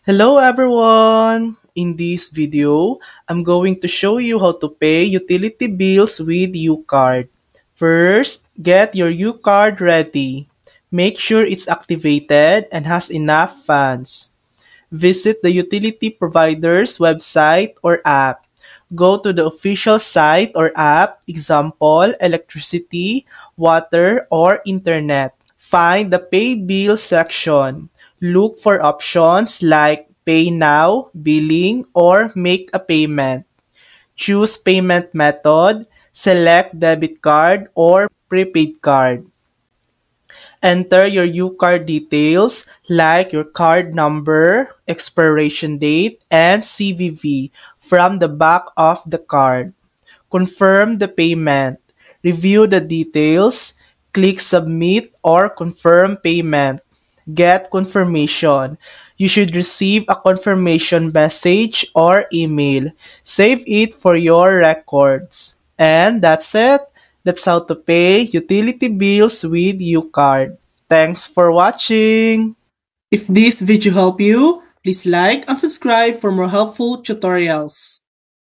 Hello everyone! In this video, I'm going to show you how to pay utility bills with UCard. First, get your UCard ready. Make sure it's activated and has enough funds. Visit the utility provider's website or app. Go to the official site or app, example, electricity, water, or internet. Find the Pay Bill section. Look for options like Pay Now, Billing, or Make a Payment. Choose payment method, select debit card or prepaid card. Enter your UCard details like your card number, expiration date, and CVV from the back of the card. Confirm the payment. Review the details. Click Submit or Confirm Payment. Get confirmation. You should receive a confirmation message or email. Save it for your records. And that's it. That's how to pay utility bills with UCard. Thanks for watching! If this video helped you, please like and subscribe for more helpful tutorials.